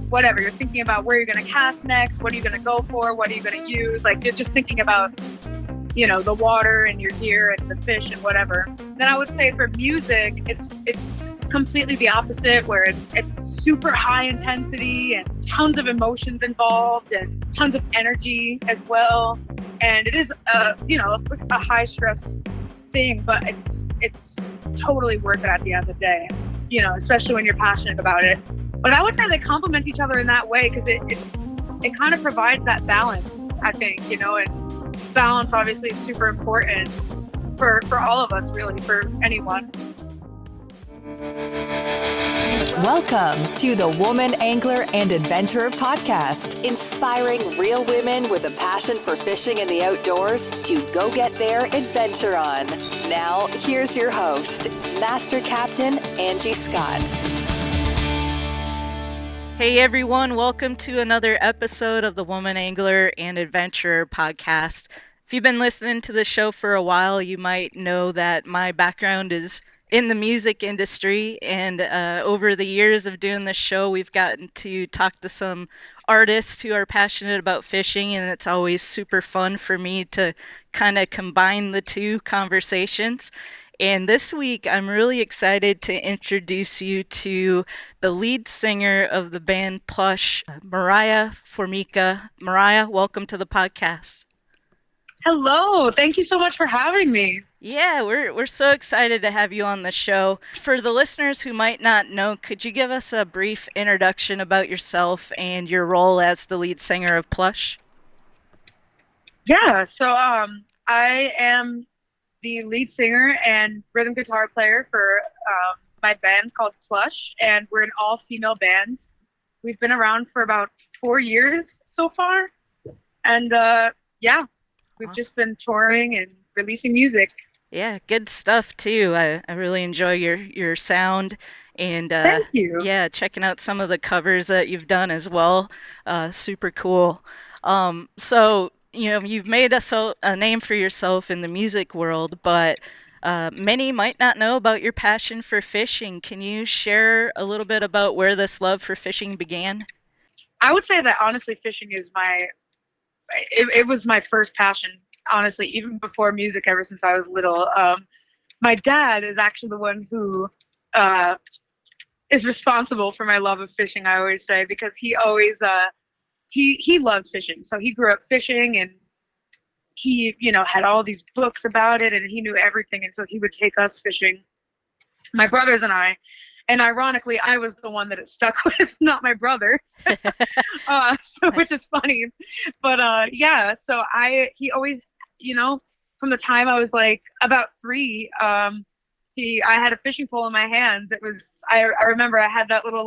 whatever. You're thinking about where you're going to cast next, what are you going to go for, what are you going to use. Like, you're just thinking about, the water and your gear and the fish and whatever. Then I would say for music, it's completely the opposite, where it's super high intensity and tons of emotions involved and tons of energy as well. And it is a high stress thing, but it's totally worth it at the end of the day, especially when you're passionate about it. But I would say they complement each other in that way, because it kind of provides that balance, I think, and balance obviously is super important for all of us, really, for anyone. Welcome to the Woman Angler and Adventurer Podcast, inspiring real women with a passion for fishing and the outdoors to go get their adventure on. Now, here's your host, Master Captain Angie Scott. Hey everyone, welcome to another episode of the Woman Angler and Adventurer Podcast. If you've been listening to the show for a while, you might know that my background is in the music industry, and over the years of doing this show, we've gotten to talk to some artists who are passionate about fishing, and it's always super fun for me to kind of combine the two conversations. And this week, I'm really excited to introduce you to the lead singer of the band Plush, Moriah Formica. Moriah, welcome to the podcast. Hello, thank you so much for having me. Yeah, we're so excited to have you on the show. For the listeners who might not know, could you give us a brief introduction about yourself and your role as the lead singer of Plush? Yeah, so I am the lead singer and rhythm guitar player for my band called Plush, and we're an all-female band. We've been around for about 4 years so far, and we've just been touring and releasing music. Yeah, good stuff too. I really enjoy your sound, and thank you. Yeah, checking out some of the covers that you've done as well. Super cool. So you've made a name for yourself in the music world, but many might not know about your passion for fishing. Can you share a little bit about where this love for fishing began? I would say that honestly, fishing is it was my first passion, honestly, even before music, ever since I was little. My dad is actually the one who is responsible for my love of fishing, I always say, because he always he loved fishing. So he grew up fishing, and he had all these books about it, and he knew everything. And so he would take us fishing, my brothers and I. And ironically, I was the one that it stuck with, not my brothers, which is funny. But so he always, from the time I was like about 3, I had a fishing pole in my hands. It was, I remember I had that little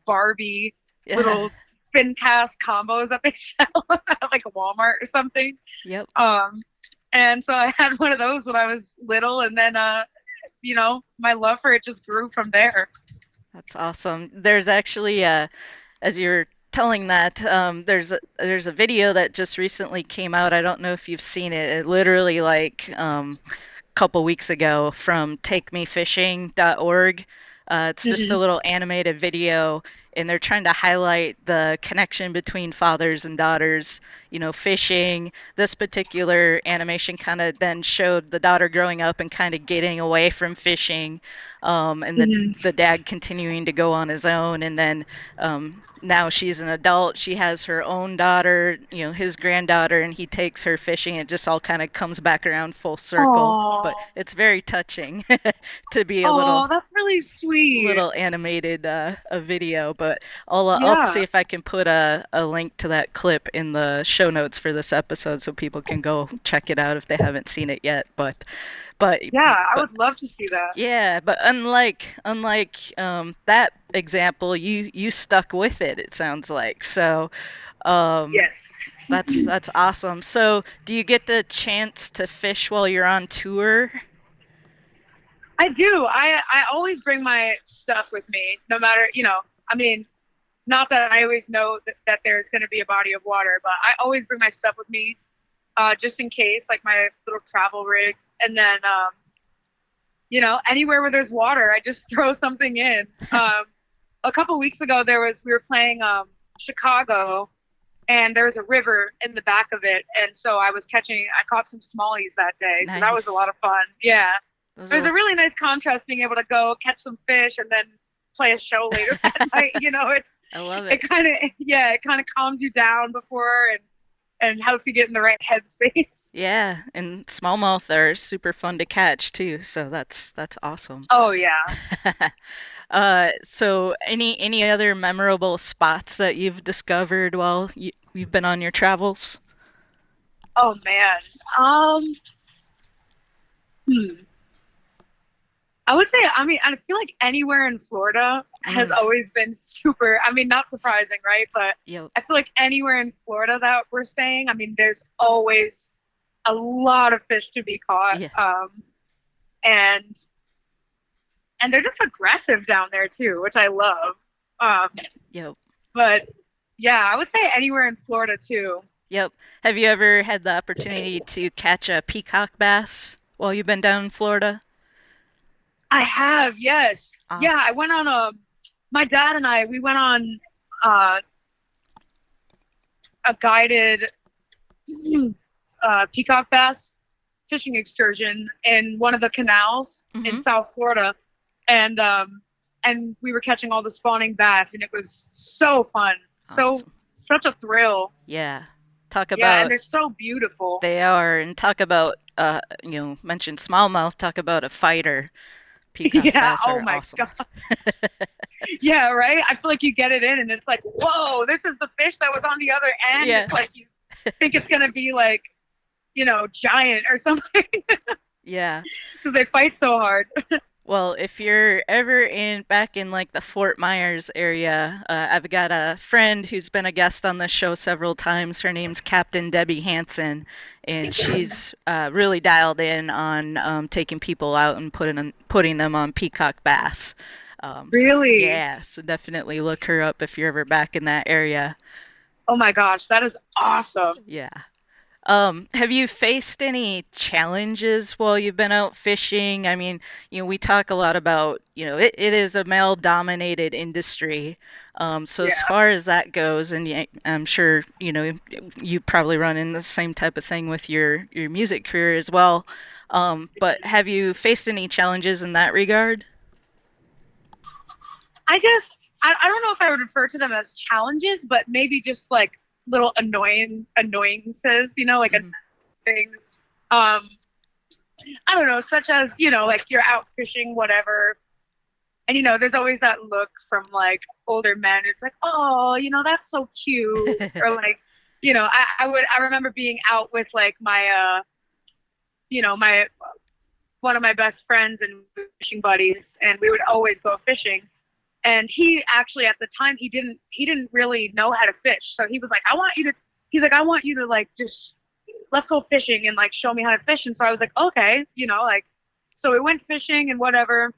Barbie little spin cast combos that they sell at like a Walmart or something. Yep. And so I had one of those when I was little, and then my love for it just grew from there. That's awesome. There's actually, as you're telling that, there's a video that just recently came out. I don't know if you've seen it. It literally couple weeks ago from takemefishing.org. It's just a little animated video, and they're trying to highlight the connection between fathers and daughters, fishing. This particular animation kind of then showed the daughter growing up and kind of getting away from fishing, and the dad continuing to go on his own. And then now she's an adult. She has her own daughter, his granddaughter, and he takes her fishing. It just all kind of comes back around full circle. Aww. But it's very touching to be that's really sweet. Little animated a video. But I'll see if I can put a link to that clip in the show notes for this episode so people can go check it out if they haven't seen it yet. But I would love to see that. Yeah, but unlike that example, you stuck with it. It sounds like so. Yes, that's awesome. So, do you get the chance to fish while you're on tour? I do. I always bring my stuff with me, no matter, not that I always know that there's going to be a body of water, but I always bring my stuff with me, just in case, like my little travel rig. And then, anywhere where there's water, I just throw something in. a couple weeks ago we were playing Chicago, and there was a river in the back of it, and so I caught some smallies that day, so that was a lot Nice. of fun. Yeah, Those it was are, a really nice contrast being able to go catch some fish and then play a show later that night. I love It it. kind of it kind of calms you down before and helps you get in the right headspace. Yeah, and smallmouth are super fun to catch too, so that's awesome. Oh yeah. So any other memorable spots that you've discovered while you've been on your travels? Oh man. Um. Hmm. I would say, I mean, I feel like anywhere in Florida has Mm, always been super, I mean, not surprising, right? But yep. I feel like anywhere in Florida that we're staying, I mean, there's always a lot of fish to be caught. Yeah. And and they're just aggressive down there too, which I love. Um, Yep. but yeah, I would say anywhere in Florida too. Yep. Have you ever had the opportunity to catch a peacock bass while you've been down in Florida? I have, yes. Yeah, Awesome. I went on my dad and we went on uh, a guided peacock bass fishing excursion in one of the canals in Mm-hmm. South Florida, and we were catching all the spawning bass, and it was so fun, Awesome. such a thrill. Yeah. Talk Yeah, and about they're so beautiful. they are, and talk about mention smallmouth, talk about a fighter. Peacock Yeah. bass Oh are my awesome. god. Yeah. Right. I feel like you get it in, and it's like, whoa, this is the fish that was on the other end. Yeah. It's like you think it's gonna be like giant or something Yeah. because they fight so hard. Well, if you're ever back in like the Fort Myers area, I've got a friend who's been a guest on this show several times. Her name's Captain Debbie Hansen, and she's really dialed in on taking people out and putting them on peacock bass. So Really? yeah, so definitely look her up if you're ever back in that area. Oh my gosh, that is awesome. Yeah. Have you faced any challenges while you've been out fishing? I mean, we talk a lot about, it is a male-dominated industry. So as Yeah. far as that goes, and I'm sure, you probably run in the same type of thing with your music career as well. But have you faced any challenges in that regard? I guess I don't know if I would refer to them as challenges, but maybe just like little annoyances, like Hmm. things. I don't know, such as, like you're out fishing, whatever. And there's always that look from like older men. It's like, oh, that's so cute. Or like, I remember being out with like my one of my best friends and fishing buddies, and we would always go fishing. And he actually at the time he didn't really know how to fish, so he was like, I want you to like just let's go fishing and like show me how to fish. And so I was like, okay, like so we went fishing and whatever,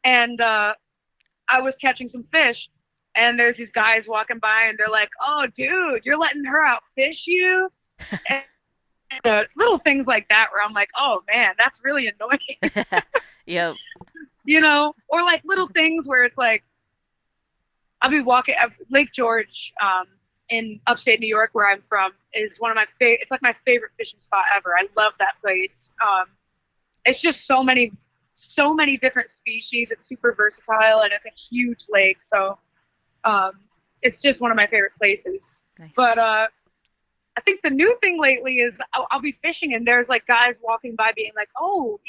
and I was catching some fish, and there's these guys walking by, and they're like, oh dude, you're letting her out fish you. And little things like that where I'm like, oh man, that's really annoying. Yep. Or like little things where it's like I'll be walking Lake George in upstate New York, where I'm from, is one of my favorite. It's like my favorite fishing spot ever. I love that place. It's just so many different species. It's super versatile, and it's a huge lake. So it's just one of my favorite places. Nice. But I think the new thing lately is I'll be fishing, and there's like guys walking by being like, oh,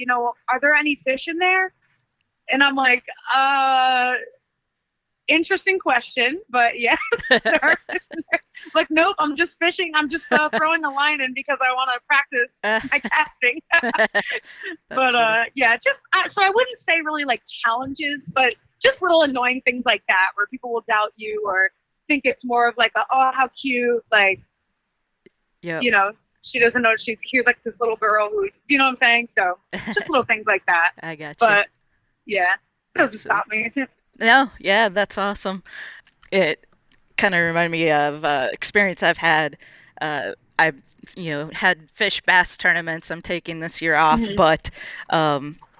are there any fish in there? And I'm like, interesting question, but yes, there are fish in there. Like, nope, I'm just fishing. I'm just throwing a line in because I want to practice my casting. That's But funny. yeah, just so I wouldn't say really like challenges, but just little annoying things like that where people will doubt you or think it's more of like oh, how cute, like Yep. you know she doesn't know here's like this little girl who, you know what I'm saying? So just little things like that. I gotcha. But yeah, it doesn't Absolutely. stop me. No, yeah, that's awesome. It kind of reminded me of experience I've had. I've had fish bass tournaments I'm taking this year off, Mhm. but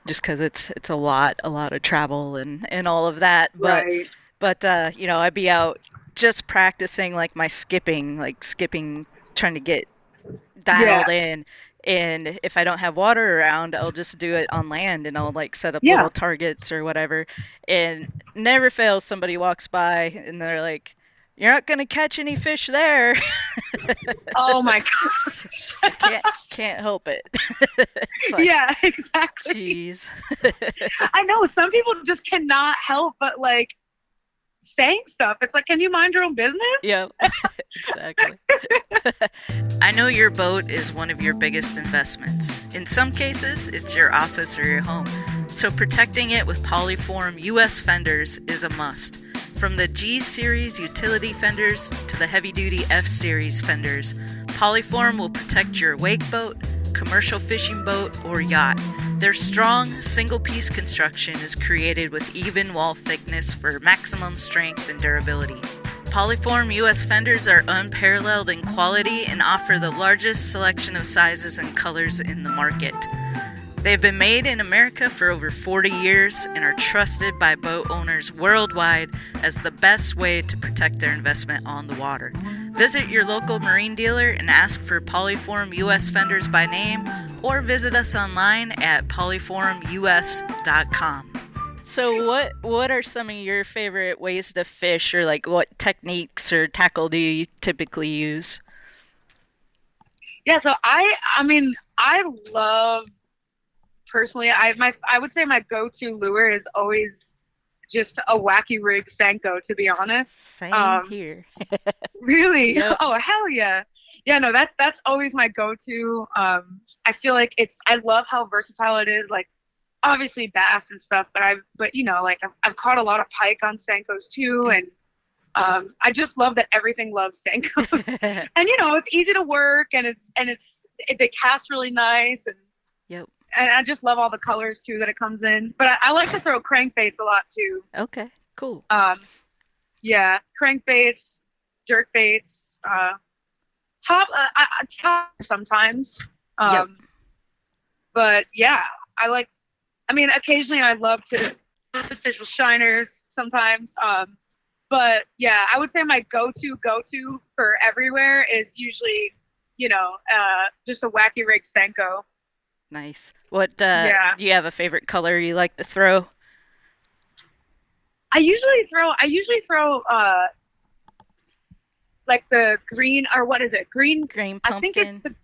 just because it's a lot of travel and all of that. But Right. But I'd be out just practicing like my skipping, trying to get Yeah. dialed in. And if I don't have water around, I'll just do it on land and I'll like set up little Yeah. targets or whatever. And never fails, somebody walks by and they're like, "You're not gonna catch any fish there." Oh my I God. can't help it. It's like, Yeah, exactly. geez. I know some people just cannot help but like saying stuff. It's like, can you mind your own business? Yep, exactly. I know your boat is one of your biggest investments. In some cases, it's your office or your home. So protecting it with Polyform US fenders is a must. From the G Series utility fenders to the heavy-duty F Series fenders, Polyform will protect your wake boat, commercial fishing boat, or yacht. Their strong, single-piece construction is created with even wall thickness for maximum strength and durability. Polyform US fenders are unparalleled in quality and offer the largest selection of sizes and colors in the market. They've been made in America for over 40 years and are trusted by boat owners worldwide as the best way to protect their investment on the water. Visit your local marine dealer and ask for Polyform US fenders by name, or visit us online at polyformus.com. So what are some of your favorite ways to fish, or like what techniques or tackle do you typically use? Yeah, so I mean, I love personally, I would say my go-to lure is always just a wacky rig Senko, to be honest. Same here. Really? Yep. Oh, hell yeah. Yeah, no, that's always my go-to. I feel like I love how versatile it is. Like obviously bass and stuff, but like I've caught a lot of pike on Senkos too, and I just love that everything loves Senkos. And it's easy to work, and they cast really nice, and Yep. and I just love all the colors too that it comes in. But I like to throw crankbaits a lot too. Okay. Cool. Yeah, crankbaits, jerk baits, top sometimes. Yep. But yeah, I like. I mean, occasionally I love to fish with shiners sometimes. But yeah, I would say my go-to for everywhere is usually, just a wacky rig Senko. Nice. What Yeah. do you have a favorite color you like to throw? I usually throw like the green, or what is it? Green. Green I think it's pumpkin.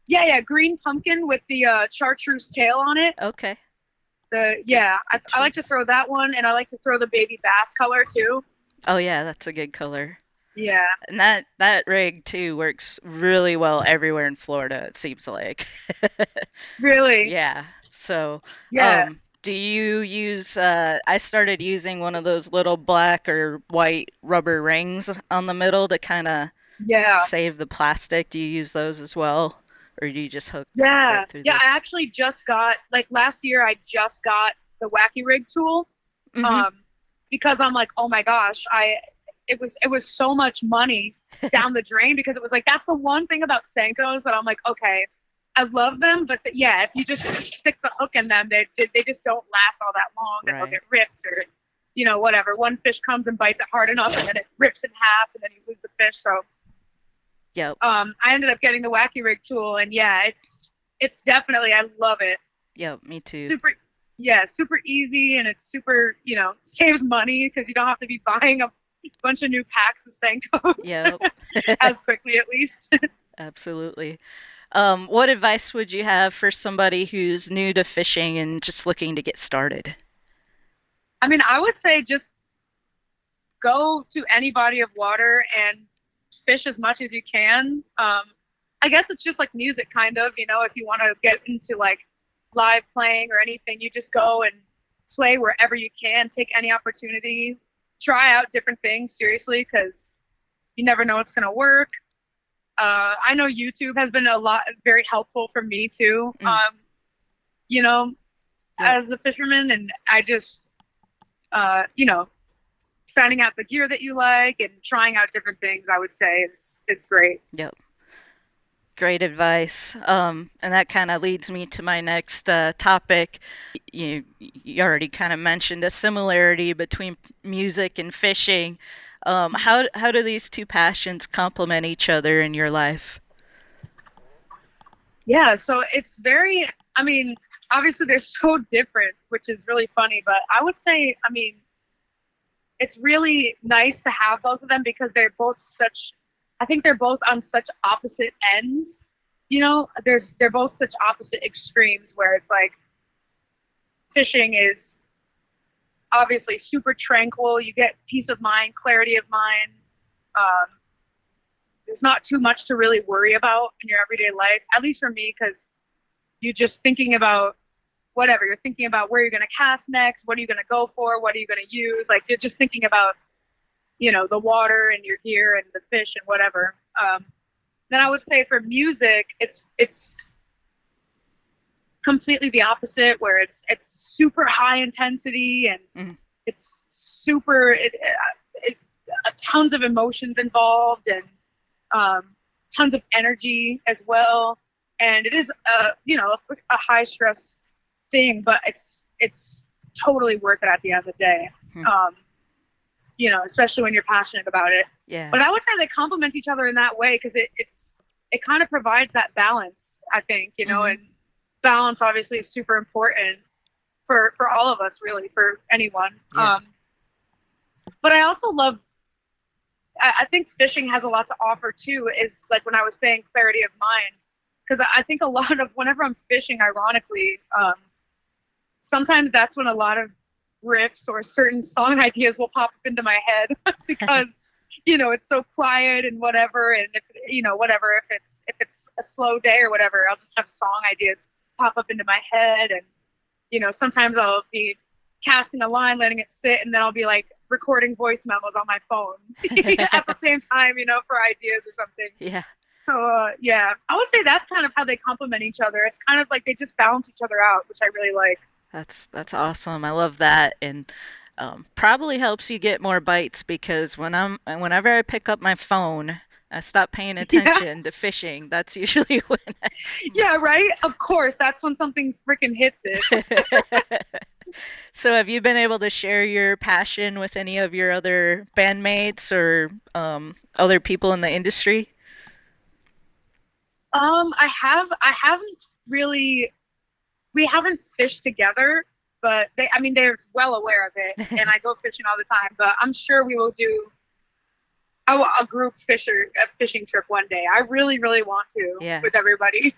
yeah, green pumpkin with the chartreuse tail on it. Okay. I like to Chartreuse. throw that one, and I like to throw the baby bass color too. Oh yeah, that's a good color. Yeah. And that rig too works really well everywhere in Florida, it seems like. Really. Yeah. So, Yeah. do you use I started using one of those little black or white rubber rings on the middle to kind of Yeah. save the plastic. Do you use those as well? Or do you just hook Yeah. right through Yeah. the I actually just got, like, last year, I just got the Wacky Rig tool. Mm-hmm. Um, because I'm like, oh my gosh, it was so much money down the drain, because it was like, that's the one thing about Senkos that I'm like, okay, I love them, but yeah, if you just stick the hook in them, they just don't last all that long, and they'll Right. get ripped, or whatever. One fish comes and bites it hard enough, and then it rips in half, and then you lose the fish. So Yep. I ended up getting the Wacky Rig tool, and yeah, it's definitely, I love it. Yep, me too. Super, yeah, super easy, and it's super, saves money because you don't have to be buying a bunch of new packs of Senkos Yep. as quickly, at least. Absolutely. What advice would you have for somebody who's new to fishing and just looking to get started? I mean, I would say just go to any body of water and fish as much as you can. I guess it's just like music, kind of, if you want to get into like live playing or anything, you just go and play wherever you can, take any opportunity, try out different things, seriously, because you never know what's going to work. I know YouTube has been very helpful for me too, Mm. Yep. as a fisherman, and I just, finding out the gear that you like and trying out different things, I would say is great. Yep. great advice. And that kind of leads me to my next topic. You already kind of mentioned a similarity between music and fishing. How do these two passions complement each other in your life? Yeah, so it's very, I mean, obviously they're so different, which is really funny, but I would say, I mean, it's really nice to have both of them because they're both such, I think they're both on such opposite ends. They're both such opposite extremes where it's like fishing is obviously super tranquil. You get peace of mind, clarity of mind. Um, there's not too much to really worry about in your everyday life, at least for me, because you're just thinking about whatever. You're thinking about where you're going to cast next, what are you going to go for, what are you going to use. Like you're just thinking about, the water and your gear and the fish and whatever. Then I would say for music, it's completely the opposite, where it's super high intensity and Mhm. it's super tons of emotions involved and tons of energy as well. And it is a high stress thing, but it's totally worth it at the end of the day. Hmm. Especially when you're passionate about it. Yeah. But I would say they complement each other in that way because it kind of provides that balance, I think, Mhm. and balance obviously is super important for all of us, really, for anyone. Yeah. But I also love, I think fishing has a lot to offer too, is like when I was saying clarity of mind, because I think a lot of whenever I'm fishing, ironically, sometimes that's when a lot of riffs or certain song ideas will pop up into my head because it's so quiet and whatever, and if whatever, if it's a slow day or whatever, I'll just have song ideas pop up into my head. And sometimes I'll be casting a line, letting it sit, and then I'll be like recording voice memos on my phone at the same time, for ideas or something. Yeah. So yeah, I would say that's kind of how they complement each other. It's kind of like they just balance each other out, which I really like. That's awesome. I love that, and probably helps you get more bites because whenever I pick up my phone, I stop paying Yeah, attention to fishing. That's usually when yeah, right. Of course, that's when something freaking hits it. I... So, have you been able to share your passion with any of your other bandmates or other people in the industry? I haven't really. We haven't fished together, but I mean, they're well aware of it, and I go fishing all the time. But I'm sure we will do a group a fishing trip one day. I really, really want to Yeah, with everybody.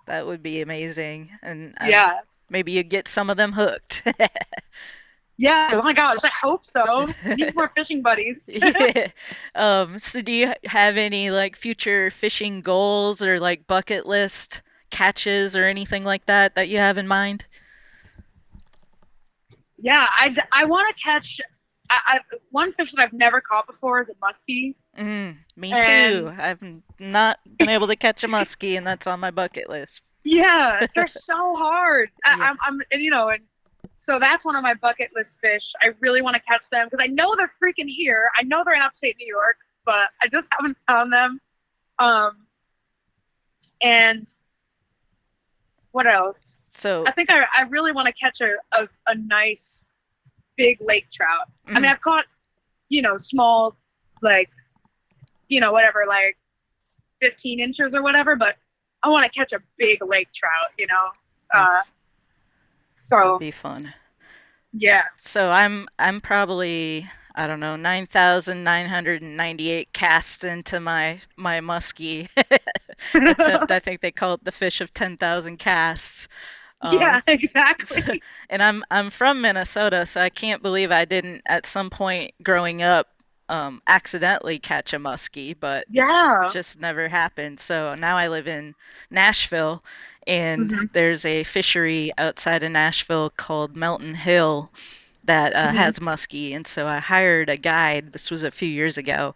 that would be amazing, and Yeah, maybe you get some of them hooked. yeah. Oh my gosh, I hope so. Need more fishing buddies. Yeah. So do you have any like future fishing goals or like bucket list catches or anything like that that you have in mind? Yeah, I want to catch. One fish that I've never caught before is a muskie, Me too. and I've not been able to catch a muskie, and that's on my bucket list. yeah, they're so hard. Yeah. And so that's one of my bucket list fish. I really want to catch them because I know they're freaking here. I know they're in upstate New York, but I just haven't found them. Um, and what else? So, I think I really want to catch a nice big lake trout. I mean, mm, I've caught, small, like, whatever, like 15 inches or whatever, but I want to catch a big lake trout. Uh, nice. That'd so be fun. yeah. So I'm probably I don't know 9,998 casts into my muskie attempt. I think they call it the fish of 10,000 casts. Yeah, So- exactly. and I'm from Minnesota, so I can't believe I didn't at some point growing up accidentally catch a muskie, but Yeah. just never happened. So now I live in Nashville, and Hmm. there's a fishery outside of Nashville called Melton Hill that Hmm. has muskie. And so I hired a guide. This was a few years ago,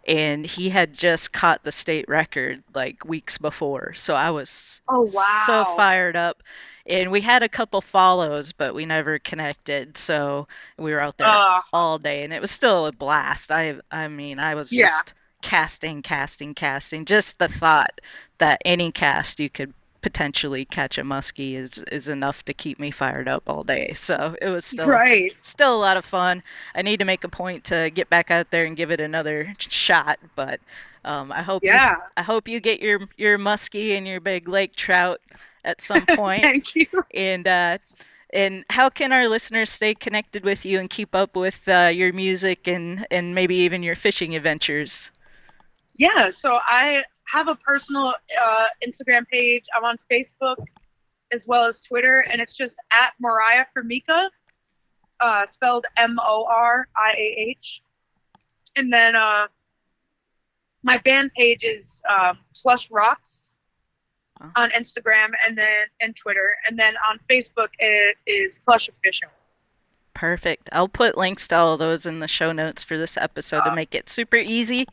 and he had just caught the state record like weeks before. So I was Oh, so wow. fired up. And we had a couple follows, but we never connected. So we were out there Uh, all day, and it was still a blast. I mean, I was yeah. just casting. Just the thought that any cast you could potentially catch a muskie is enough to keep me fired up all day. So it was Right. still a lot of fun. I need to make a point to get back out there and give it another shot, but Yeah. I hope you get your muskie and your big lake trout at some point. Thank you. And how can our listeners stay connected with you and keep up with your music and maybe even your fishing adventures? Yeah, so I have a personal Instagram page. I'm on Facebook as well as Twitter, and it's just at Moriah Formica, spelled Moriah. And then my band page is Plush Rocks on Instagram and Twitter, and then on Facebook it is Plush Official. Perfect. I'll put links to all of those in the show notes for this episode to make it super easy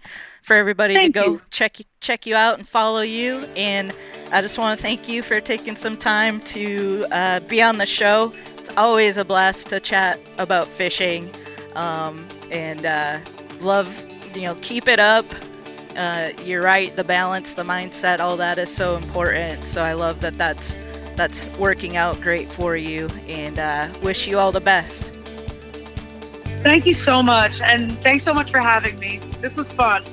for everybody to go check you out and follow you. And I just want to thank you for taking some time to be on the show. It's always a blast to chat about fishing, and love, keep it up. You're right, the balance, the mindset, all that is so important. So I love that that's working out great for you, and wish you all the best. Thank you so much, and thanks so much for having me. This was fun.